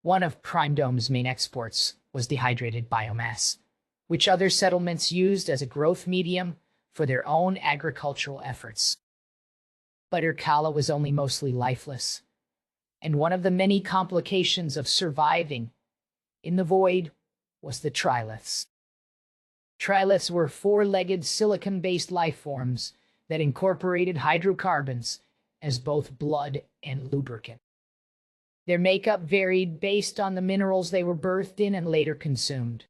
One of Prime Dome's main exports was dehydrated biomass, which other settlements used as a growth medium for their own agricultural efforts. But Irkalla was only mostly lifeless, and one of the many complications of surviving in the void was the triliths. Triliths were four-legged silicon-based life forms that incorporated hydrocarbons as both blood and lubricant. Their makeup varied based on the minerals they were birthed in and later consumed.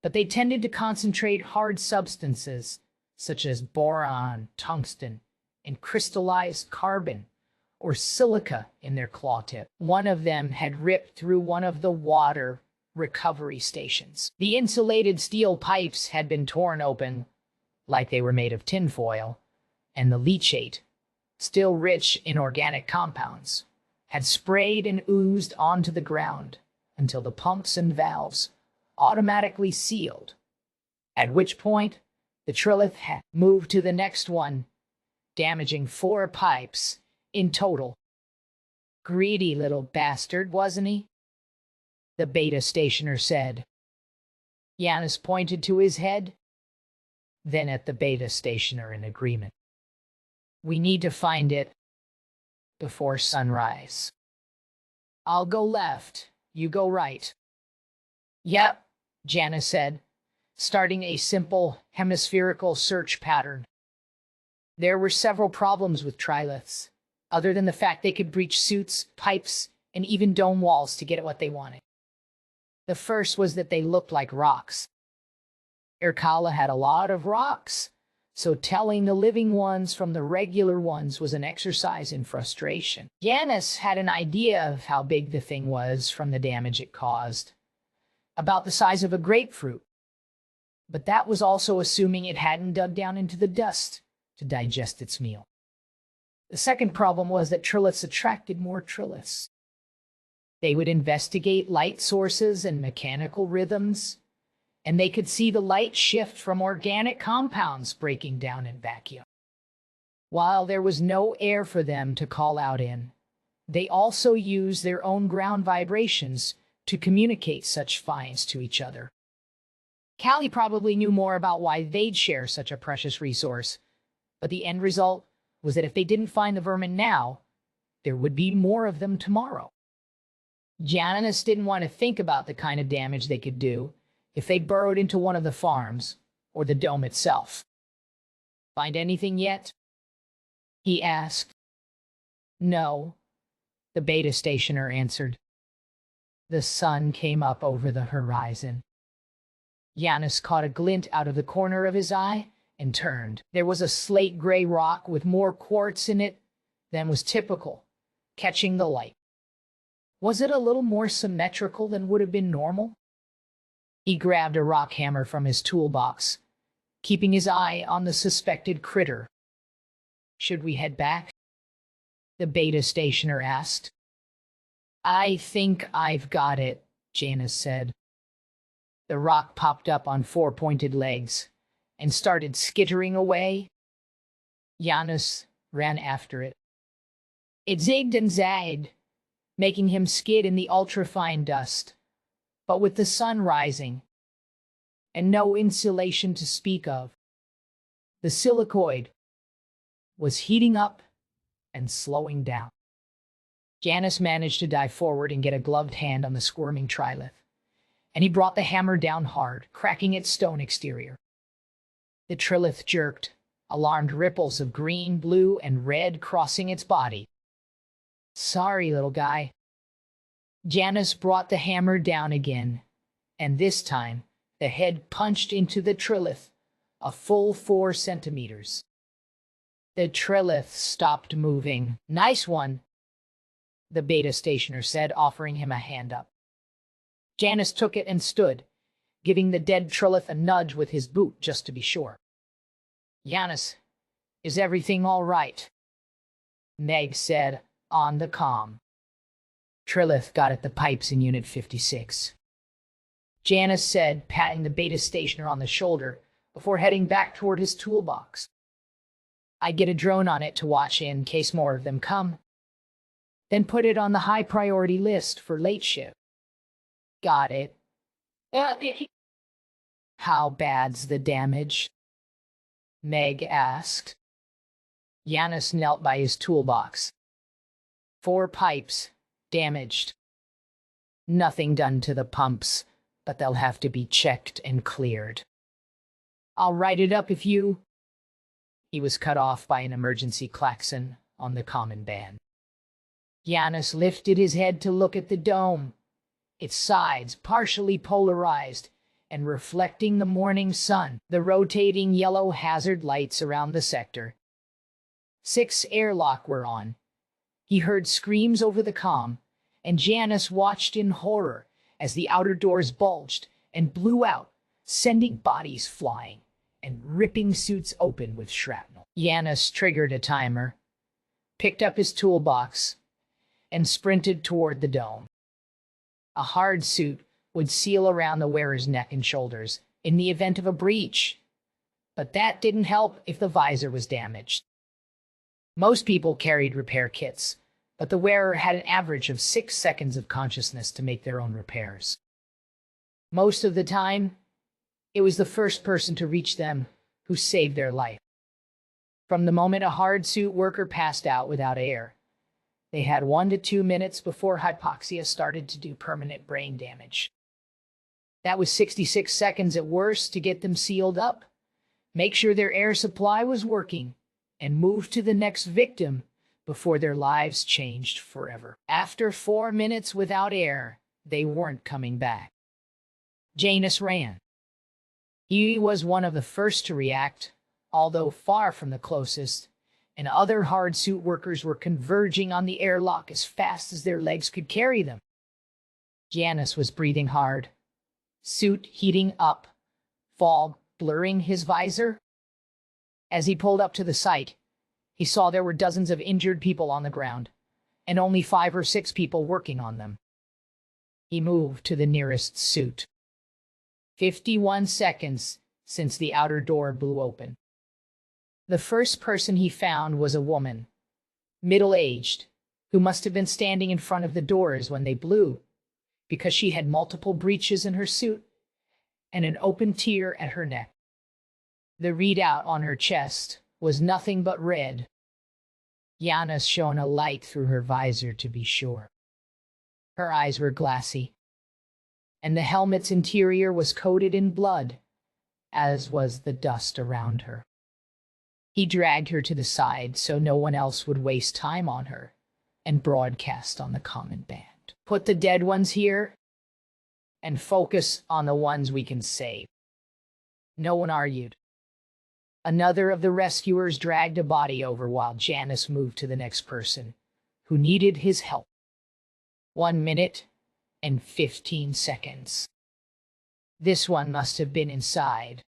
But they tended to concentrate hard substances such as boron, tungsten, and crystallized carbon or silica in their claw tip. One of them had ripped through one of the water recovery stations. The insulated steel pipes had been torn open like they were made of tinfoil, and the leachate, still rich in organic compounds, had sprayed and oozed onto the ground until the pumps and valves automatically sealed, at which point the trilith had moved to the next one, damaging 4 pipes in total. Greedy little bastard, wasn't he? The beta stationer said. Janus pointed to his head, then at the beta stationer in agreement. We need to find it before sunrise. I'll go left, you go right. Yep, Janus said, starting a simple hemispherical search pattern. There were several problems with triliths, other than the fact they could breach suits, pipes, and even dome walls to get at what they wanted. The first was that they looked like rocks. Irkalla had a lot of rocks, so telling the living ones from the regular ones was an exercise in frustration. Janus had an idea of how big the thing was from the damage it caused, about the size of a grapefruit. But that was also assuming it hadn't dug down into the dust to digest its meal. The second problem was that triliths attracted more triliths. They would investigate light sources and mechanical rhythms, and they could see the light shift from organic compounds breaking down in vacuum. While there was no air for them to call out in, they also used their own ground vibrations to communicate such finds to each other. Callie probably knew more about why they'd share such a precious resource, but the end result was that if they didn't find the vermin now, there would be more of them tomorrow. Janus didn't want to think about the kind of damage they could do if they burrowed into one of the farms or the dome itself. Find anything yet? He asked. No, the beta stationer answered. The sun came up over the horizon. Janus caught a glint out of the corner of his eye and turned. There was a slate-gray rock with more quartz in it than was typical, catching the light. Was it a little more symmetrical than would have been normal? He grabbed a rock hammer from his toolbox, keeping his eye on the suspected critter. Should we head back? The beta stationer asked. I think I've got it, Janus said. The rock popped up on 4 pointed legs and started skittering away. Janus ran after it. It zigged and zagged, making him skid in the ultrafine dust. But with the sun rising, and no insulation to speak of, the silicoid was heating up and slowing down. Janus managed to dive forward and get a gloved hand on the squirming trilith, and he brought the hammer down hard, cracking its stone exterior. The trilith jerked, alarmed ripples of green, blue, and red crossing its body. Sorry, little guy. Janus brought the hammer down again, and this time the head punched into the trilith a full 4 centimeters. The trilith stopped moving. Nice one, the beta stationer said, offering him a hand up. Janus took it and stood, giving the dead trilith a nudge with his boot just to be sure. Janus, is everything all right? Meg said on the comm. Trilith got at the pipes in Unit 56. Janus said, patting the beta stationer on the shoulder before heading back toward his toolbox. I'd get a drone on it to watch in case more of them come. Then put it on the high priority list for late shift. Got it. How bad's the damage? Meg asked. Janus knelt by his toolbox. 4 pipes, damaged. Nothing done to the pumps, but they'll have to be checked and cleared. I'll write it up if you... He was cut off by an emergency klaxon on the common band. Janus lifted his head to look at the dome, its sides partially polarized and reflecting the morning sun, the rotating yellow hazard lights around the sector. 6 airlock were on. He heard screams over the comm, and Janus watched in horror as the outer doors bulged and blew out, sending bodies flying and ripping suits open with shrapnel. Janus triggered a timer, picked up his toolbox, and sprinted toward the dome. A hard suit would seal around the wearer's neck and shoulders in the event of a breach, but that didn't help if the visor was damaged. Most people carried repair kits, but the wearer had an average of 6 seconds of consciousness to make their own repairs. Most of the time, it was the first person to reach them who saved their life. From the moment a hard suit worker passed out without air, they had 1 to 2 minutes before hypoxia started to do permanent brain damage. That was 66 seconds at worst to get them sealed up, make sure their air supply was working, and move to the next victim before their lives changed forever. After 4 minutes without air, they weren't coming back. Janus ran. He was one of the first to react, although far from the closest, and other hard suit workers were converging on the airlock as fast as their legs could carry them. Janus was breathing hard, suit heating up, fog blurring his visor. As he pulled up to the site, he saw there were dozens of injured people on the ground, and only 5 or 6 people working on them. He moved to the nearest suit. 51 seconds since the outer door blew open. The first person he found was a woman, middle-aged, who must have been standing in front of the doors when they blew, because she had multiple breaches in her suit and an open tear at her neck. The readout on her chest was nothing but red. Janus shone a light through her visor to be sure. Her eyes were glassy, and the helmet's interior was coated in blood, as was the dust around her. He dragged her to the side so no one else would waste time on her, and broadcast on the common band. Put the dead ones here, and focus on the ones we can save. No one argued. Another of the rescuers dragged a body over while Janus moved to the next person, who needed his help. 1 minute and 15 seconds. This one must have been inside.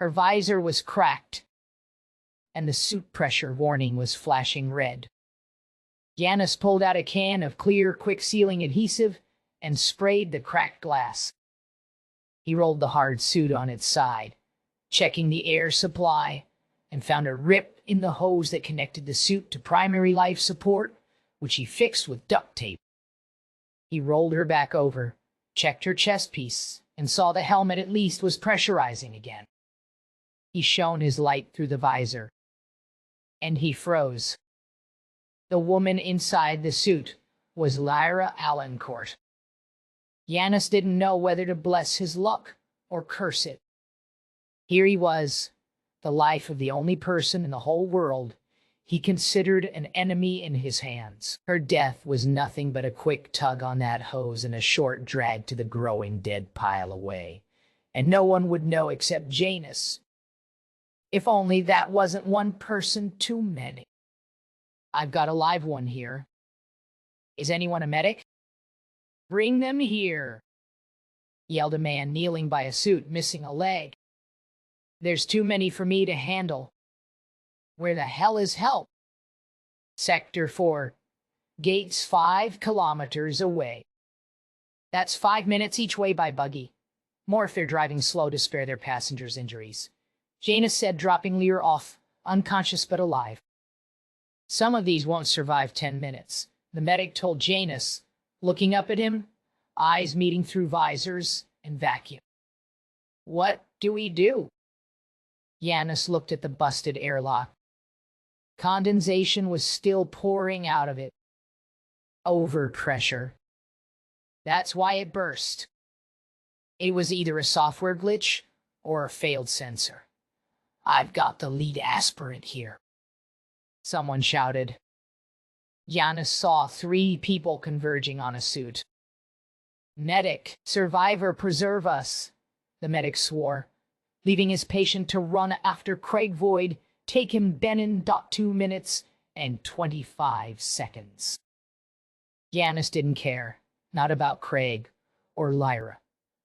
Her visor was cracked, and the suit pressure warning was flashing red. Janus pulled out a can of clear, quick-sealing adhesive and sprayed the cracked glass. He rolled the hard suit on its side, checking the air supply, and found a rip in the hose that connected the suit to primary life support, which he fixed with duct tape. He rolled her back over, checked her chest piece, and saw the helmet at least was pressurizing again. He shone his light through the visor, and he froze. The woman inside the suit was Lyra Allencourt. Janus didn't know whether to bless his luck or curse it. Here he was, the life of the only person in the whole world he considered an enemy in his hands. Her death was nothing but a quick tug on that hose and a short drag to the growing dead pile away, and no one would know except Janus. If only that wasn't one person too many. I've got a live one here. Is anyone a medic? Bring them here, yelled a man kneeling by a suit missing a leg. There's too many for me to handle. Where the hell is help? Sector 4. Gates 5 kilometers away. That's 5 minutes each way by buggy. More if they're driving slow to spare their passengers injuries. Janus said, dropping Lear off, unconscious but alive. Some of these won't survive 10 minutes, the medic told Janus, looking up at him, eyes meeting through visors and vacuum. What do we do? Janus looked at the busted airlock. Condensation was still pouring out of it. Overpressure. That's why it burst. It was either a software glitch or a failed sensor. I've got the lead aspirant here, someone shouted. Janus saw 3 people converging on a suit. Medic, survivor, preserve us, the medic swore, leaving his patient to run after Craig Void. Take him Benin. 2 minutes and 25 seconds. Janus didn't care, not about Craig or Lyra,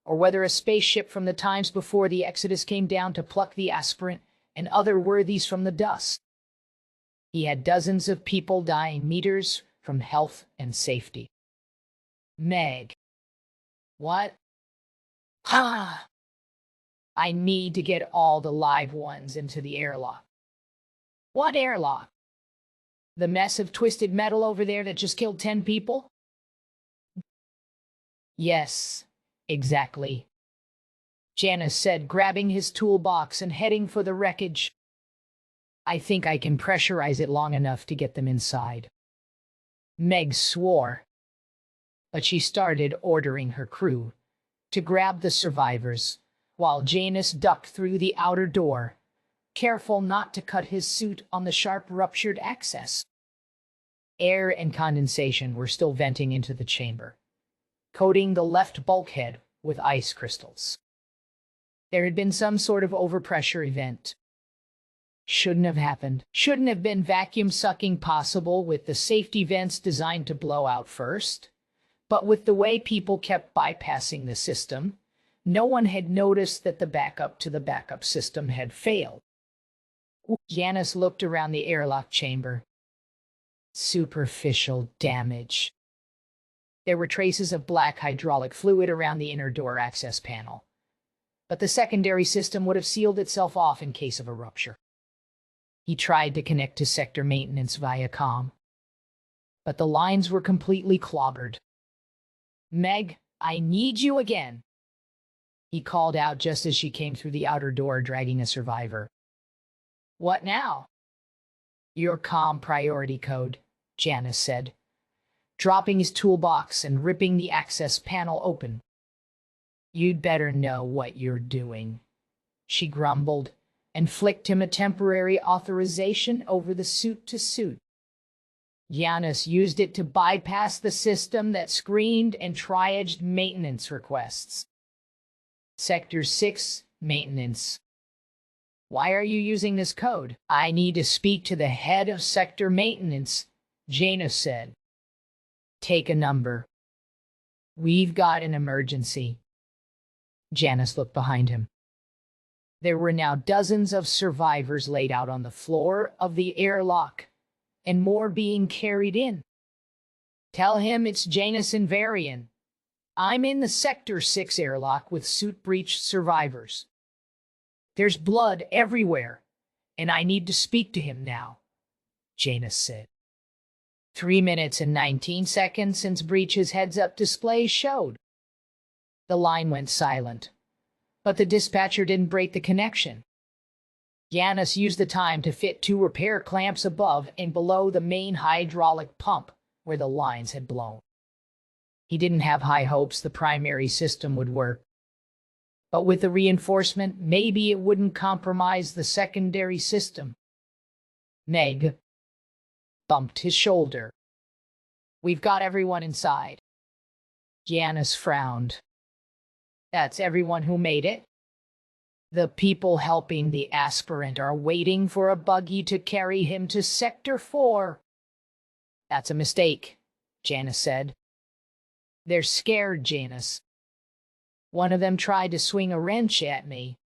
or whether a spaceship from the times before the Exodus came down to pluck the aspirant and other worthies from the dust. He had dozens of people dying meters from health and safety. Meg. What? Ha! I need to get all the live ones into the airlock. What airlock? The mess of twisted metal over there that just killed 10 people? Yes, exactly, Janus said, grabbing his toolbox and heading for the wreckage. I think I can pressurize it long enough to get them inside. Meg swore, but she started ordering her crew to grab the survivors, while Janus ducked through the outer door, careful not to cut his suit on the sharp ruptured access. Air and condensation were still venting into the chamber, coating the left bulkhead with ice crystals. There had been some sort of overpressure event. Shouldn't have happened. Shouldn't have been vacuum sucking possible with the safety vents designed to blow out first. But with the way people kept bypassing the system, no one had noticed that the backup to the backup system had failed. Janus looked around the airlock chamber. Superficial damage. There were traces of black hydraulic fluid around the inner door access panel, but the secondary system would have sealed itself off in case of a rupture. He tried to connect to sector maintenance via comm, but the lines were completely clobbered. Meg, I need you again, he called out just as she came through the outer door dragging a survivor. What now? Your comm priority code, Janus said, dropping his toolbox and ripping the access panel open. You'd better know what you're doing, she grumbled, and flicked him a temporary authorization over the suit-to-suit. Janus used it to bypass the system that screened and triaged maintenance requests. Sector 6, maintenance. Why are you using this code? I need to speak to the head of sector maintenance, Janus said. Take a number. We've got an emergency. Janus looked behind him. There were now dozens of survivors laid out on the floor of the airlock, and more being carried in. Tell him it's Janus Invarian. I'm in the Sector 6 airlock with suit-breached survivors. There's blood everywhere, and I need to speak to him now, Janus said. 3 minutes and 19 seconds since Breach's heads-up display showed. The line went silent, but the dispatcher didn't break the connection. Janus used the time to fit 2 repair clamps above and below the main hydraulic pump where the lines had blown. He didn't have high hopes the primary system would work, but with the reinforcement, maybe it wouldn't compromise the secondary system. Meg bumped his shoulder. We've got everyone inside. Janus frowned. That's everyone who made it? The people helping the aspirant are waiting for a buggy to carry him to Sector 4. That's a mistake, Janus said. They're scared, Janus. One of them tried to swing a wrench at me,